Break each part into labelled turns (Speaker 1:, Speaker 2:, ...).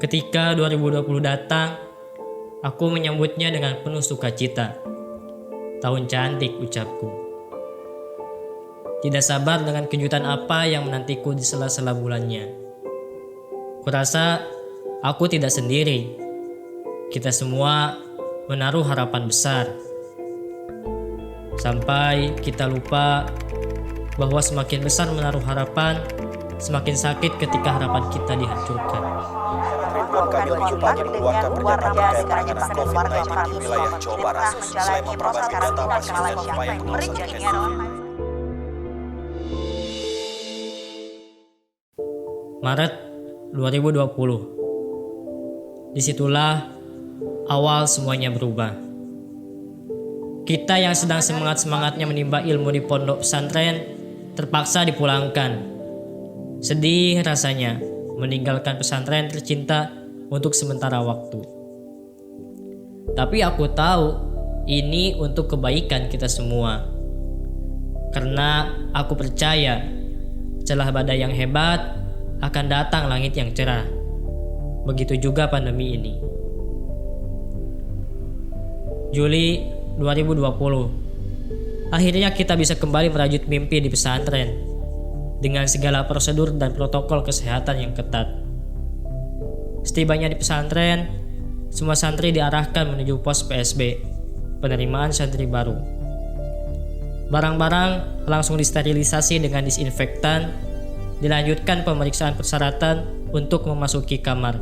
Speaker 1: Ketika 2020 datang, aku menyambutnya dengan penuh sukacita. Tahun cantik, ucapku. Tidak sabar dengan kejutan apa yang menantiku di sela-sela bulannya. Kurasa aku tidak sendiri. Kita semua menaruh harapan besar. Sampai kita lupa bahwa semakin besar menaruh harapan, semakin sakit ketika harapan kita dihancurkan.
Speaker 2: Ribuan kami menjumpai mengeluarkan pernyataan terkait penanganan COVID-19 di wilayah Jawa Barat selain memperbarui data pasien dan upaya pengawasan.
Speaker 1: Maret 2020. Disitulah awal semuanya berubah. Kita yang sedang semangat-semangatnya menimba ilmu di pondok pesantren terpaksa dipulangkan. Sedih rasanya meninggalkan pesantren tercinta untuk sementara waktu. Tapi aku tahu ini untuk kebaikan kita semua. Karena aku percaya setelah badai yang hebat akan datang langit yang cerah. Begitu juga pandemi ini. Juli 2020. Akhirnya kita bisa kembali merajut mimpi di pesantren dengan segala prosedur dan protokol kesehatan yang ketat. Setibanya di pesantren, semua santri diarahkan menuju pos PSB, penerimaan santri baru. Barang-barang langsung disterilisasi dengan disinfektan, dilanjutkan pemeriksaan persyaratan untuk memasuki kamar.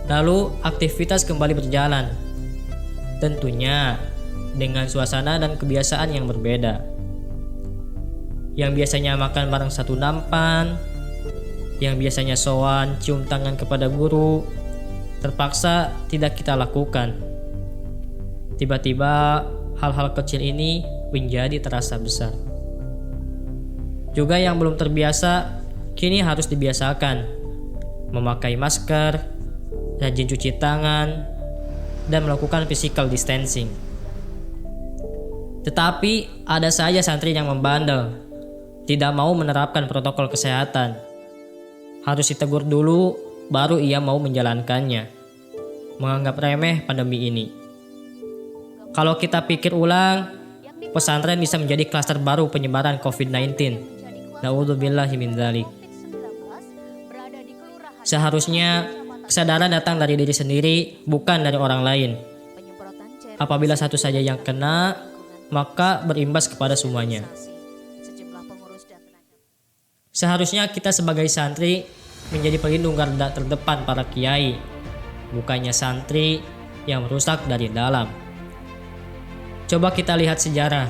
Speaker 1: Lalu aktivitas kembali berjalan, tentunya dengan suasana dan kebiasaan yang berbeda. Yang biasanya makan bareng satu nampan, yang biasanya sowan cium tangan kepada guru, terpaksa tidak kita lakukan. Tiba-tiba hal-hal kecil ini menjadi terasa besar. Juga yang belum terbiasa, kini harus dibiasakan memakai masker, rajin cuci tangan, dan melakukan physical distancing. Tetapi ada saja santri yang membandel, tidak mau menerapkan protokol kesehatan. Harus ditegur dulu, baru ia mau menjalankannya. Menganggap remeh pandemi ini. Kalau kita pikir ulang, pesantren bisa menjadi klaster baru penyebaran COVID-19. Na'udzubillahi min dzalik. Seharusnya kesadaran datang dari diri sendiri, bukan dari orang lain. Apabila satu saja yang kena, maka berimbas kepada semuanya. Seharusnya kita sebagai santri menjadi pelindung garda terdepan para kiai, bukannya santri yang merusak dari dalam. Coba kita lihat sejarah.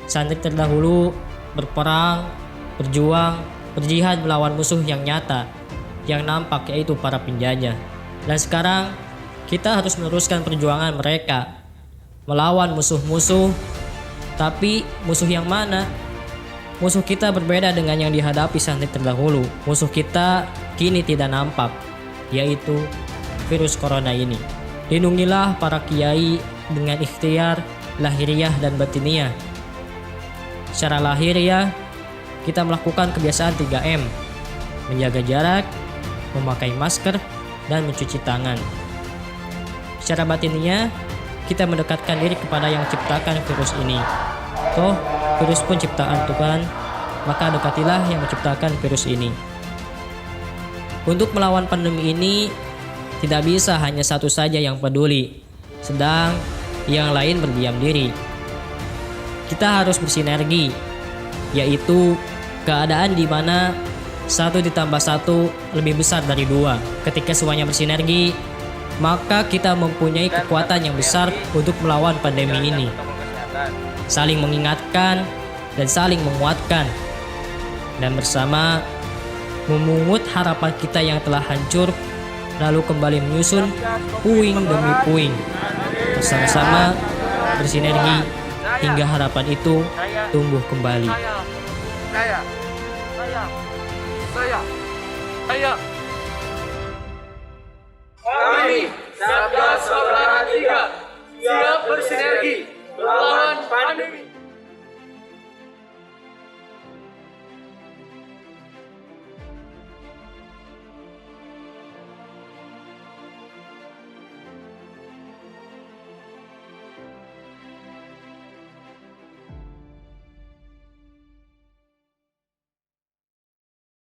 Speaker 1: Santri terdahulu berperang, berjuang, berjihad melawan musuh yang nyata, yang nampak, yaitu para penjajah. Dan sekarang kita harus meneruskan perjuangan mereka melawan musuh-musuh. Tapi musuh yang mana? Musuh kita berbeda dengan yang dihadapi santri terdahulu. Musuh kita kini tidak nampak, yaitu virus corona ini. Lindungilah para kiai dengan ikhtiar lahiriah dan batiniah. Secara lahiriah, kita melakukan kebiasaan 3M, menjaga jarak, memakai masker, dan mencuci tangan. Secara batinnya, kita mendekatkan diri kepada yang menciptakan virus ini. Toh, virus pun ciptaan Tuhan, maka dekatilah yang menciptakan virus ini. Untuk melawan pandemi ini, tidak bisa hanya satu saja yang peduli, sedang yang lain berdiam diri. Kita harus bersinergi, yaitu keadaan di mana 1 ditambah 1 lebih besar dari 2. Ketika semuanya bersinergi, maka kita mempunyai kekuatan yang besar untuk melawan pandemi ini. Saling mengingatkan dan saling menguatkan. Dan bersama memungut harapan kita yang telah hancur, lalu kembali menyusun puing demi puing. Bersama-sama bersinergi hingga harapan itu tumbuh kembali.
Speaker 3: Saya